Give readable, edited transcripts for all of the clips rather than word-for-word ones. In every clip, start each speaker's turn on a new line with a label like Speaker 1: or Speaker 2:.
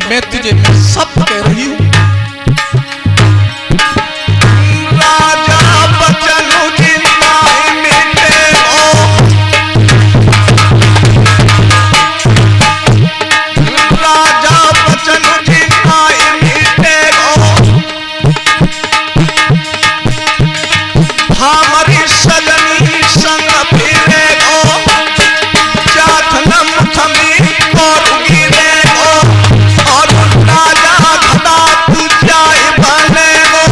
Speaker 1: मैं तुझे सब कह रही हूं।
Speaker 2: राजा बचन जिंदा मिटे हो, राजा बचन जिंदा मिटे हो, हमारी सजनी संग फिरे हो, जाखनम थमी और गिरे हो, और राजा खड़ा तू जाए बने हो।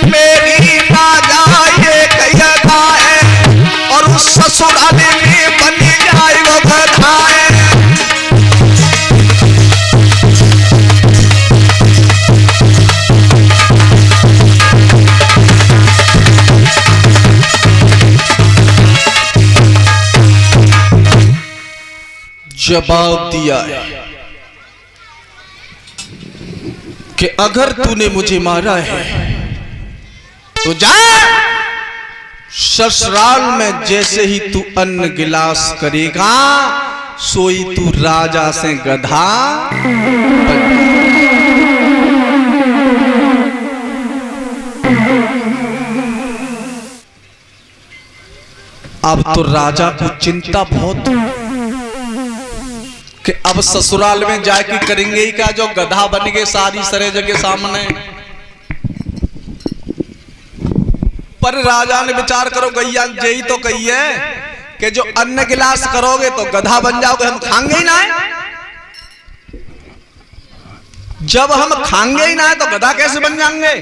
Speaker 2: मेरी राजा ये कहता है और उस ससुराल में बनी जाए वो गधा है।
Speaker 1: जवाब दिया कि अगर तूने मुझे मारा है तो जा, ससुराल में जैसे ही तू अन्न गिलास करेगा सोई तू राजा से गधा अब तो राजा को चिंता बहुत कि अब ससुराल में जाके करेंगे ही क्या, जो गधा बन गए सारी सरे जगह सामने। पर राजा ने विचार करो गैया यही तो कही है कि जो अन्न गिलास करोगे तो गधा बन जाओगे, हम खाएंगे ही ना है। जब हम खाएंगे ही ना है तो गधा कैसे बन जाएंगे।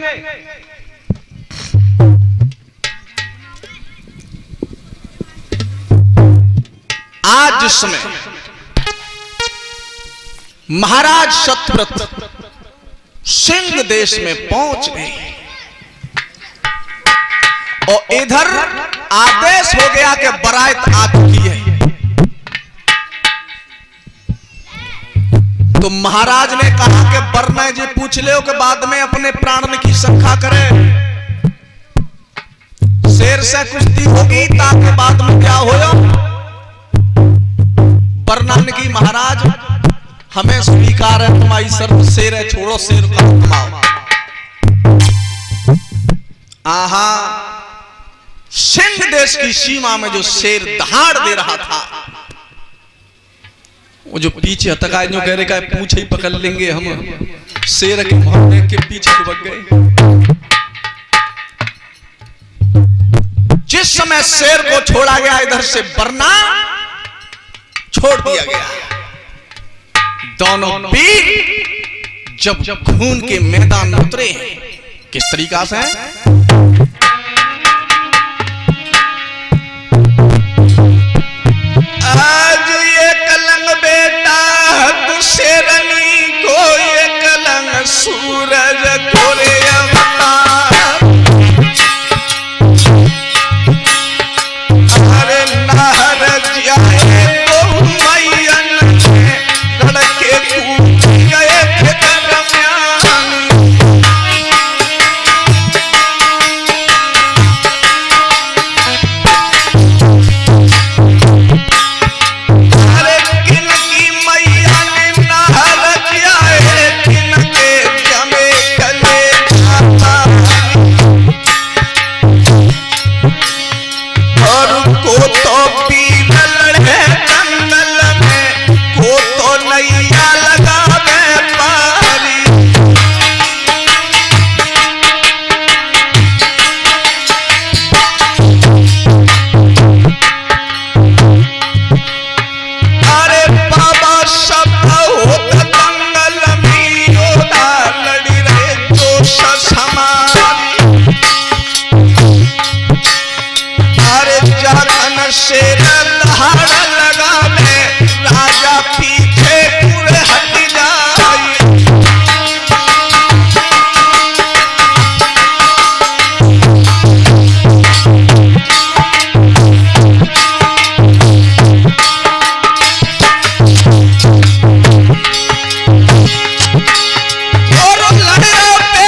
Speaker 1: आज जिस समय महाराज सत्यव्रत सिंह देश में पहुंच गए और इधर आदेश हो गया कि बारात आ चुकी है, तो महाराज ने कहा कि वरना जी पूछ ले कि बाद में अपने प्राण की संख्या करे, शेर से कुश्ती होगी ताकि बाद में क्या हो। वरना की महाराज हमें स्वीकार है तुम्हारी शर्त, शेर है छोड़ो शेर का कमाओ। आहा, सिंह देश की सीमा में जो शेर दहाड़ दे रहा था, वो जो पीछे हतका जो कह रहे का पूछे ही पकड़ लेंगे हम, शेर के मोहल्ले के पीछे दुबक गए। जिस समय शेर को छोड़ा गया इधर से वरना छोड़ दिया गया, दोनों वीर जब खून के मैदान में उतरे हैं किस तरीका से
Speaker 2: आज ये कलंग बेटा शेरनी को, ये कलंग सूरज कोरे अरे नहर जाए तो मैयन लड़के कूद गए थे दरमियान। अरे किनकी मैया ने नहर जाए, किनके जमे गले जाता, और को तो पीर लड़े जंगल में, को तो नैया लगा में पारी। अरे बाबा सब होत जंगल में योदा लड़ी रहे जोश समारी। अरे जागन शेर दहाड़ लगा में राजा पीछे पूरे हट जाई। और लड़े पे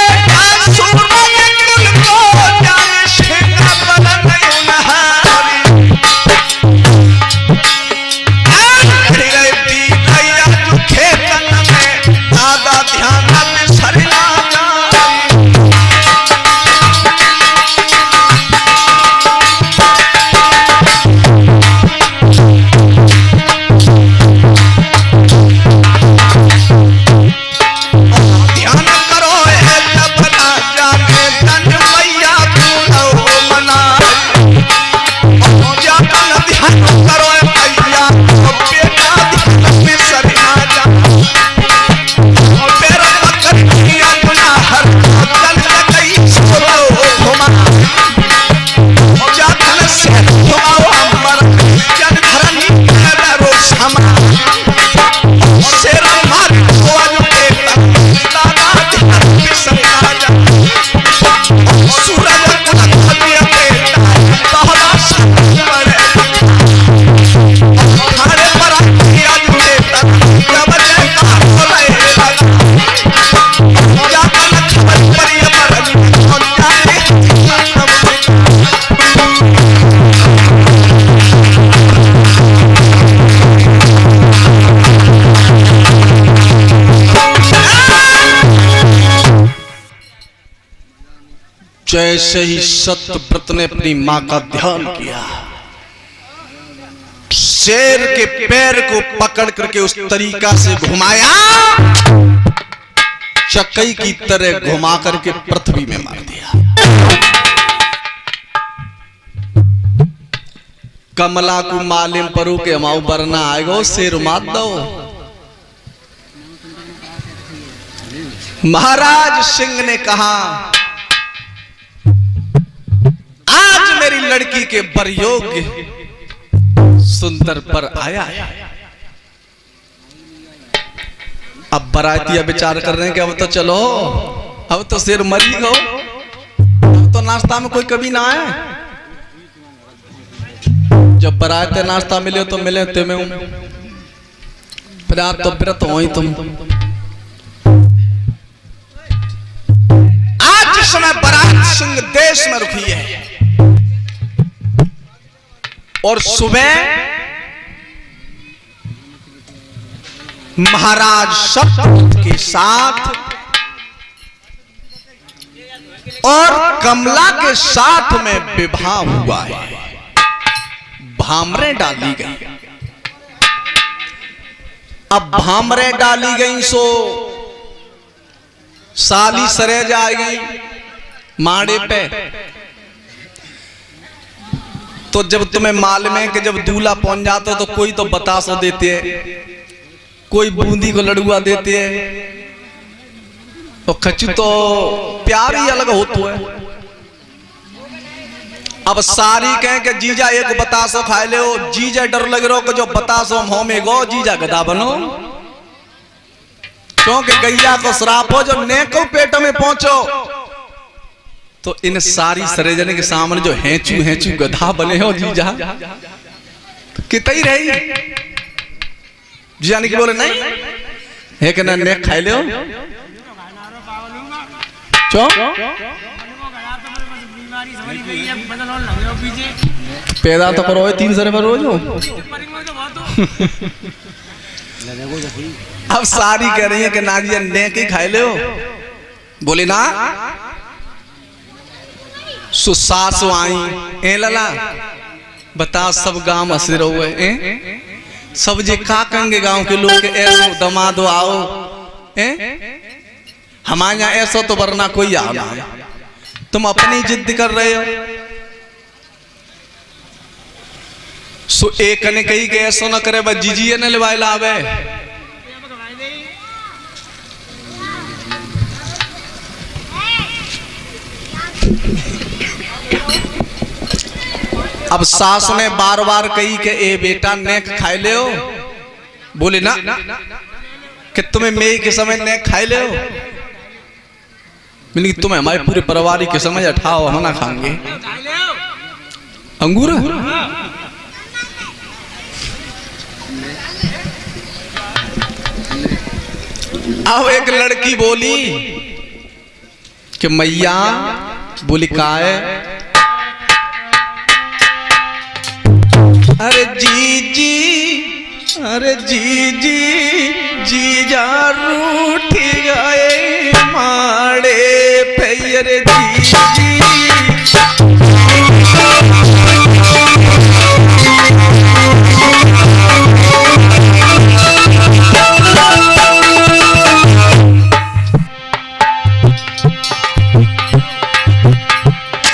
Speaker 1: जैसे ही सत्यव्रत ने अपनी मां का ध्यान किया, शेर के पैर को पकड़ करके उस तरीका से घुमाया, चकई की तरह घुमा करके पृथ्वी में मार दिया। कमला को मालिम परू के हमाऊ बरना आएगो, शेर मात दो। महाराज सिंह ने कहा, आज मेरी लड़की के बरयोग्य सुंदर पर आया है। अब बरातिया विचार कर रहे हैं कि अब तो चलो, अब तो शेर मरी हो, अब तो नाश्ता में कोई कभी ना आए। जब बराते नाश्ता मिले तो मिले तुम्हें, फिर आप तो व्रत हो ही तुम। आज जिस समय बारात सिंह देश में रुकी है और सुबह महाराज सत्यव्रत के साथ और कमला के साथ में विवाह हुआ है। भामरे डाली गई। अब भामरे डाली गई सो साली सरे जाएगी माड़े पे। तो जब तुम्हें मालूम है कि जब दूल्हा पहुंच जाता तो कोई तो बतासो देते है, कोई बूंदी को लड़ुआ देते है, तो खचू तो प्यार ही अलग होता है। अब सारी कहें कि जीजा एक बतासो खाए ले, जीजा डर लग रहा कि जो बतासो हम हो में गो जीजा गधा बनो, क्योंकि गैया को श्राप हो जो नेको पेट में पहुंचो। तो इन सारी सरेजने के सामने जो हेचू हेचू गधा बने हो जीजा, तो कितनी रही जीजा ने बोले नहीं है कि ने खाए ले चो पैदा तो करो 3 सरे पर रोज हो। अब सारी कह रही है कि ना जी ने के खाए ले हो, बोले ना सुसासो आई ए लला बता सब गांव हंस रहो है सब जे का कहेंगे गांव के लोग ऐसो दमादो आओ हमारे यहाँ ऐसा तो वरना कोई आ ना, तुम अपनी जिद कर रहे हो। सो एक ने कही कि ऐसा ना करे बस जीजी ने लिवाए लावे। अब सास ने बार बार कही कि ए बेटा नेक खाए ले हो, बोले ना कि तुम्हें मेई के समय नेक खाए ले हो, मिली तुम्हें हमारे पूरे परिवार के समय उठाओ हम ना खाएंगे अंगूर। अब एक लड़की बोली कि मैया, बोली का है, अरे जीजी, अरे जीजी जीजा रूठ गए माड़े पे, अरे जीजी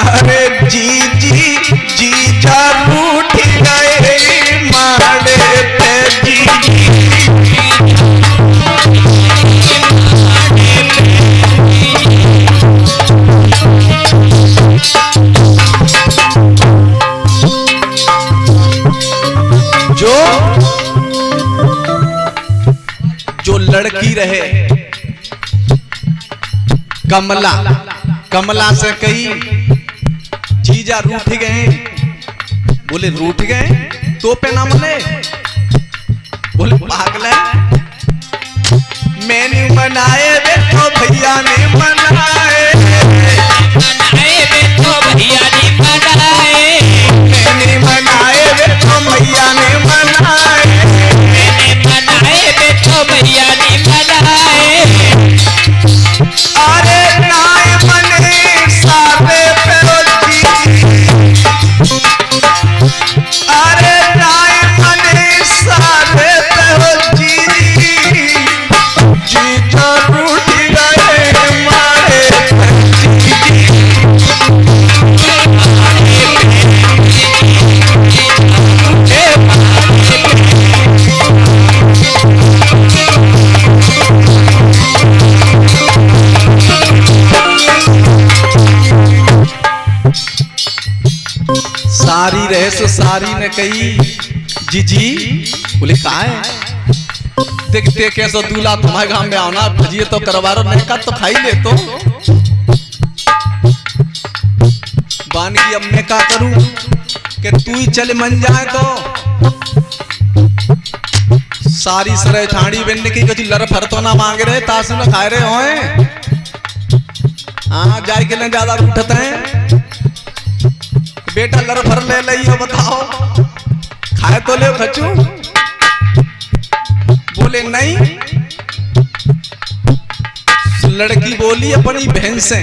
Speaker 1: अरे जीजी जीजा रूठ गए माड़े पे जीजी। जो लड़की रहे कमला, कमला से कही जीजा रूठ गए, बोले रूठ गए तो पे ना मने, बोले पागल है, मैंने मनाए बेटो भैया ने मनाए,
Speaker 3: बेटो भैया ने मनाए,
Speaker 1: मैंने मनाए बेटो भैया ने मनाए,
Speaker 3: मैंने मनाए बेटो भैया ने मनाए।
Speaker 1: अरे नाय मने सारे सारी रहे सो सारी ने कही जीजी बोले का है देखते कैसो दूल्हा तुम्हारे गांव में आना भजिए तो करवारो नेका तो खाई ले तो बान की अब मैं क्या करूं कि तू ही चल मन जाए तो सारी सरे छाड़ी बनने की कुछ लर फर तो ना मांगे रहे तासु ना खाए रहे होए हाँ जाए के लिए ज्यादा उठते हैं बेटा लर फर ले लियो बताओ खाए तो ले खचू बोले नहीं लड़की बोली अपनी बहन से